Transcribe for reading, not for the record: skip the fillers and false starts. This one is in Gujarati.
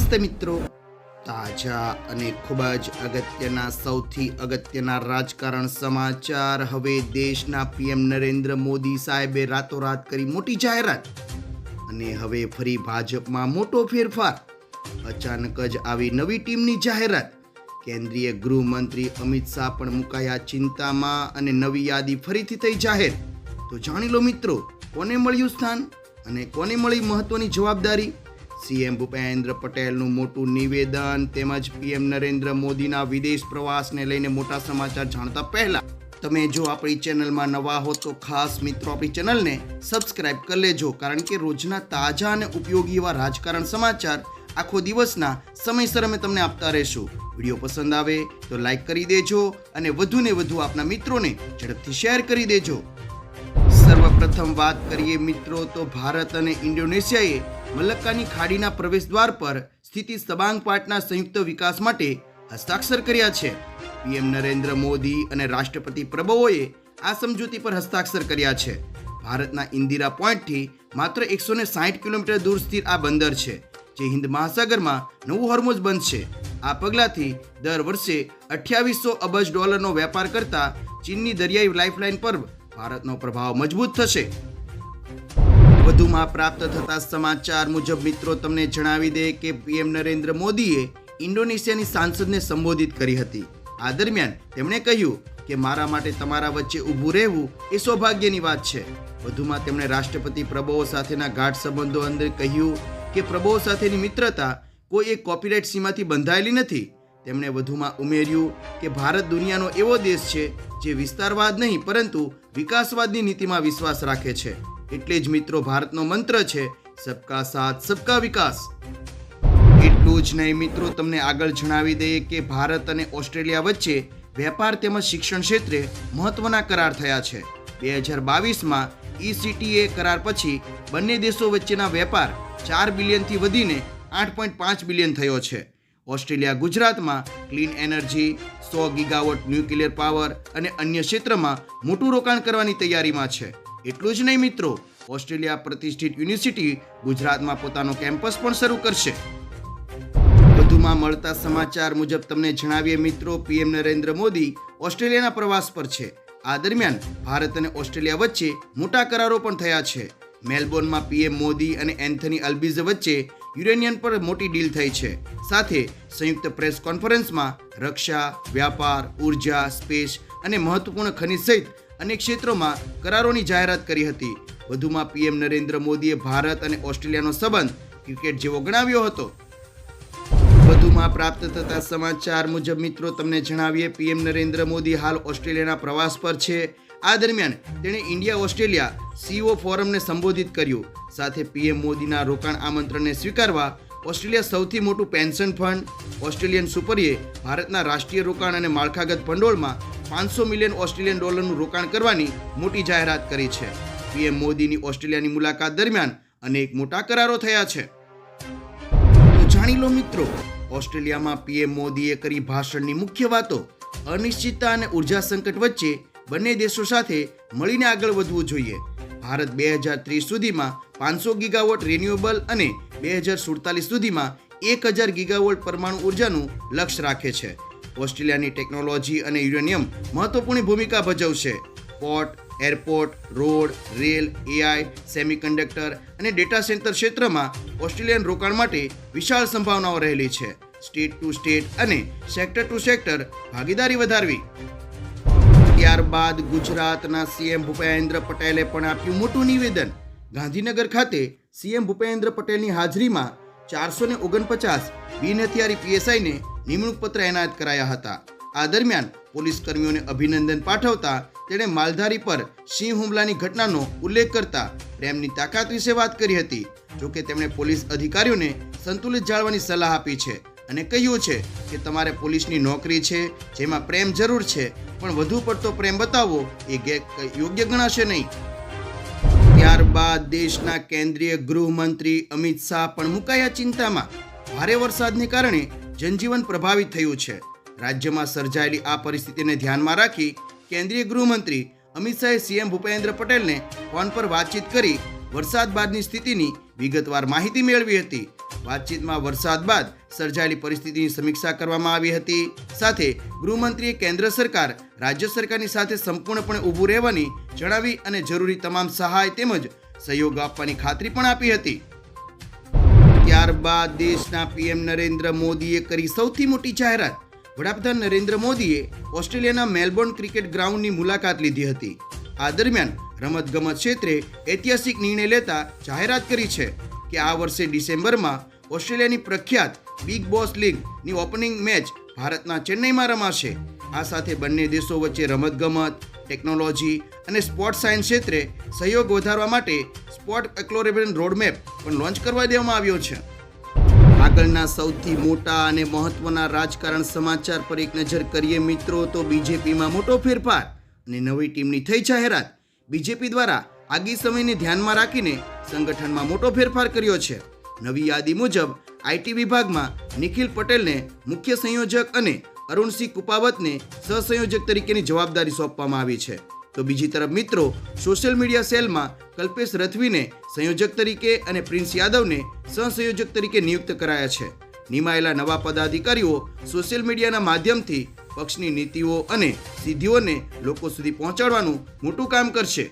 નમસ્તે મિત્રો, તાજા અને ખૂબ જ અગત્યના સૌથી અગત્યના રાજકારણ સમાચાર. હવે દેશના પીએમ નરેન્દ્ર મોદી સાહેબે રાતોરાત કરી મોટી જાહેરાત અને હવે ફરી ભાજપમાં મોટો ફેરફાર. અચાનક જ આવી નવી ટીમની જાહેરાત. કેન્દ્રીય ગૃહમંત્રી અમિત શાહ પણ મુકાયા ચિંતામાં અને નવી યાદી ફરીથી થઈ જાહેર. તો જાણી લો મિત્રો, કોને મળ્યું સ્થાન અને કોને મળી મહત્વની જવાબદારી. સીએમ ભૂપેન્દ્ર પટેલનું મોટું નિવેદન તેમજ પીએમ નરેન્દ્ર મોદીના વિદેશ પ્રવાસને લઈને મોટા સમાચાર જાણતા પહેલા તમે જો આપણી ચેનલમાં નવા હો તો ખાસ મિત્રો આપણી ચેનલને સબસ્ક્રાઇબ કરી લેજો, કારણ કે રોજના તાજા અને ઉપયોગી એવા રાજકારણ સમાચાર આખો દિવસના સમયસર અમે તમને આપતા રહીશું. વિડીયો પસંદ આવે તો લાઈક કરી દેજો અને વધુને વધુ આપના મિત્રોને ઝડપથી શેર કરી દેજો. સર્વપ્રથમ વાત કરીએ મિત્રો તો ભારત અને ઇન્ડોનેશિયાએ મલક્કાની ખાડીના પ્રવેશદ્વાર પર સ્થિત સબાંગ પાટના સંયુક્ત વિકાસ માટે હસ્તાક્ષર કર્યા છે. પીએમ નરેન્દ્ર મોદી અને રાષ્ટ્રપતિ પ્રભવોએ આ સમજૂતી પર હસ્તાક્ષર કર્યા છે. ભારતના ઇન્દિરા પોઈન્ટથી માત્ર 160 કિલોમીટર દૂર સ્થિત આ બંદર છે, જે હિન્દ મહાસાગરમાં નવું હોર્મુઝ બનશે. આ પગલાંથી દર વર્ષે $2800 અબજ વેપાર કરતા ચીનની દરિયાઈ લાઇફલાઇન પર ભારતનો પ્રભાવ મજબૂત થશે. વધુમાં પ્રાપ્ત થતા સમાચાર મુજબ મિત્રો તમને જણાવી દે કે પીએમ નરેન્દ્ર મોદીએ ઇન્ડોનેશિયાની સાંસદને સંબોધિત કરી હતી. આ દરમિયાન તેમણે કહ્યું કે મારા માટે તમારા વચ્ચે ઊભું રહેવું એ સૌભાગ્યની વાત છે. વધુમાં તેમણે રાષ્ટ્રપતિ પ્રભવો સાથેના ગાઢ સંબંધો અંગે કહ્યું કે પ્રભવો સાથેની મિત્રતા કોઈ એક કોપીરાઇટ સીમાથી બંધાયેલી નથી. તેમણે વધુમાં ઉમેર્યું કે ભારત દુનિયાનો એવો દેશ છે જે વિસ્તારવાદ નહીં પરંતુ વિકાસવાદની નીતિમાં વિશ્વાસ રાખે છે. એટલે જ મિત્રો ભારતનો મંત્ર છે સબકા સાથ સબકા વિકાસ. એટલું જ નહીં મિત્રો, તમને આગળ જણાવી દઈએ કે ભારત અને ઓસ્ટ્રેલિયા વચ્ચે વેપાર તેમજ શિક્ષણ ક્ષેત્રે મહત્વના કરાર થયા છે. 2022માં ECTA કરાર પછી બંને દેશો વચ્ચેના વેપાર 4 બિલિયનથી વધીને 8.5 બિલિયન થયો છે. ઓસ્ટ્રેલિયા ગુજરાતમાં clean energy, 100 gigawatt nuclear power અને અન્ય ક્ષેત્રમાં મોટું રોકાણ કરવાની તૈયારીમાં છે. એટલું જ નહીં મિત્રો, ઓસ્ટ્રેલિયા પ્રતિષ્ઠિત યુનિવર્સિટી ગુજરાતમાં પોતાનો કેમ્પસ પણ શરૂ કરશે. વધુમાં મળતા સમાચાર મુજબ તમને જણાવીએ મિત્રો, પીએમ નરેન્દ્ર મોદી ઓસ્ટ્રેલિયાના પ્રવાસ પર છે. આ દરમિયાન ભારત અને ઓસ્ટ્રેલિયા વચ્ચે મોટા કરારો પણ થયા છે. મેલબોર્નમાં પીએમ મોદી અને એન્થની અલ્બીઝ વચ્ચે યુરેનિયમ પર મોટી ડીલ થઈ છે. સાથે સંયુક્ત પ્રેસ કોન્ફરન્સમાં રક્ષા, વ્યાપાર, ઉર્જા, સ્પેસ અને મહત્વપૂર્ણ ખનિજ સહિત અનેક ક્ષેત્રોમાં કરારોની જાહેરાત કરી હતી. વધુમાં પીએમ નરેન્દ્ર મોદીએ ભારત અને ઓસ્ટ્રેલિયાનો સંબંધ ક્રિકેટ જેવો ગણાવ્યો હતો. વધુમાં પ્રાપ્ત થતા સમાચાર મુજબ મિત્રો તમને જણાવીએ, પીએમ નરેન્દ્ર મોદી હાલ ઓસ્ટ્રેલિયાના પ્રવાસ પર છે. આ દરમિયાન તેણે ઇન્ડિયા ઓસ્ટ્રેલિયા CEO ફોરમને સંબોધિત કર્યું. સાથે પીએમ મોદીના રોકાણ આમંત્રણને સ્વીકારવા ઓસ્ટ્રેલિયા સૌથી મોટું પેન્શન ફંડ ઓસ્ટ્રેલિયન સુપરીએ ભારતના રાષ્ટ્રીય રોકાણ અને માળખાગત ભંડોળમાં $500 મિલિયન રોકાણ કરવાની મોટી જાહેરાત કરી છે. પીએમ મોદીની ઓસ્ટ્રેલિયાની મુલાકાત દરમિયાન અનેક મોટા કરારો થયા છે. તો જાણી લો મિત્રો, ઓસ્ટ્રેલિયામાં પીએમ મોદીએ કરી ભાષણની મુખ્ય વાતો. અનિશ્ચિતતા અને ઉર્જા સંકટ વચ્ચે બંને દેશો સાથે મળીને આગળ વધવું જોઈએ. ભારત 2030 સુધીમાં 500 ગીગાવોટ રિન્યુએબલ અને 2047 સુધીમાં 1000 ગીગાવોટ પરમાણુ ઉર્જાનું લક્ષ્ય રાખે છે. ઓસ્ટ્રેલિયાની ટેકનોલોજી અને યુરેનિયમ મહત્વપૂર્ણ ભૂમિકા ભજવશે. Port, airport, road, rail, AI, semiconductor અને ડેટા સેન્ટર ક્ષેત્રમાં ઓસ્ટ્રેલિયન રોકાણ માટે વિશાળ સંભાવનાઓ રહેલી છે. સ્ટેટ ટુ સ્ટેટ અને સેક્ટર ટુ સેક્ટર ભાગીદારી વધારવી. ત્યારબાદ ગુજરાતના સીએમ ભૂપેન્દ્ર પટેલે પણ આપ્યું મોટું નિવેદન. ગાંધીનગર ખાતે સીએમ ભૂપેન્દ્ર પટેલની હાજરીમાં 449 બિનહથિયારી PSIને નિમણૂક પત્ર એનાયત કરાયા હતા. આ દરમિયાન પોલીસ કર્મીઓને અભિનંદન પાઠવતા તેણે માલધારી પર સિંહ હુમલાની ઘટનાનો ઉલ્લેખ કરતા પ્રેમની તાકાત વિશે વાત કરી હતી. જોકે તેમણે પોલીસ અધિકારીઓને સંતુલિત જાળવવાની સલાહ આપી છે અને કહ્યું છે કે તમારે પોલીસની નોકરી છે જેમાં પ્રેમ જરૂર છે, પણ વધુ પડતો પ્રેમ બતાવવો એ યોગ્ય ગણાશે નહીં. ત્યારબાદ દેશના કેન્દ્રીય ગૃહમંત્રી અમિત શાહ પણ મુકાયા ચિંતામાં. ભારે વરસાદને કારણે જનજીવન પ્રભાવિત થયું છે. રાજ્યમાં સર્જાયેલી આ પરિસ્થિતિને ધ્યાનમાં રાખી કેન્દ્રીય ગૃહમંત્રી અમિત શાહે સીએમ ભૂપેન્દ્ર પટેલને ફોન પર વાતચીત કરી વરસાદ બાદની સ્થિતિની વિગતવાર માહિતી મેળવી હતી. વાતચીતમાં વરસાદ બાદ સર્જાયેલી પરિસ્થિતિની સમીક્ષા કરવામાં આવી હતી. સાથે ગૃહમંત્રીએ કેન્દ્ર સરકાર રાજ્ય સરકારની સાથે સંપૂર્ણપણે ઊભું રહેવાની જણાવી અને જરૂરી તમામ સહાય તેમજ સહયોગ આપવાની ખાતરી પણ આપી હતી. ત્યારબાદ દેશના પીએમ નરેન્દ્ર મોદીએ કરી સૌથી મોટી જાહેરાત. વડાપ્રધાન નરેન્દ્ર મોદીએ ઓસ્ટ્રેલિયાના મેલબોર્ન ક્રિકેટ ગ્રાઉન્ડની મુલાકાત લીધી હતી. આ દરમિયાન રમતગમત ક્ષેત્રે ઐતિહાસિક નિર્ણય લેતા જાહેરાત કરી છે કે આ વર્ષે ડિસેમ્બરમાં ઓસ્ટ્રેલિયાની પ્રખ્યાત બિગ બોસ લીગની ઓપનિંગ મેચ ભારતના ચેન્નઈમાં રમાશે. આ સાથે બંને દેશો વચ્ચે રમતગમત, ટેકનોલોજી અને સ્પોર્ટ્સ સાયન્સ ક્ષેત્રે સહયોગ વધારવા માટે સ્પોર્ટ એક્સપ્લોરેશન રોડમેપ પણ લોન્ચ કરવા દેવામાં આવ્યો છે. આગળના સૌથી મોટા અને મહત્વના રાજકારણ સમાચાર પર એક નજર કરીએ મિત્રો, તો બીજેપીમાં મોટો ફેરફાર અને નવી ટીમની થઈ જાહેરાત. બીજેપી દ્વારા આગી સમયને ધ્યાનમાં રાખીને સંગઠનમાં મોટો ફેરફાર કર્યો છે. નવી યાદી મુજબ આઈટી વિભાગમાં નિખિલ પટેલને મુખ્ય સંયોજક અને અરુણસિંહ કુપાવતને સહસંયોજક તરીકેની જવાબદારી સોંપવામાં આવી છે. તો બીજી તરફ મિત્રો, સોશિયલ મીડિયા સેલમાં કલ્પેશ રથવીને સંયોજક તરીકે અને પ્રિન્સ યાદવને સહસંયોજક તરીકે નિયુક્ત કરાયા છે. નિમાયેલા નવા પદાધિકારીઓ સોશિયલ મીડિયાના માધ્યમથી પક્ષની નીતિઓ અને સિદ્ધિઓને લોકો સુધી પહોંચાડવાનું મોટું કામ કરશે.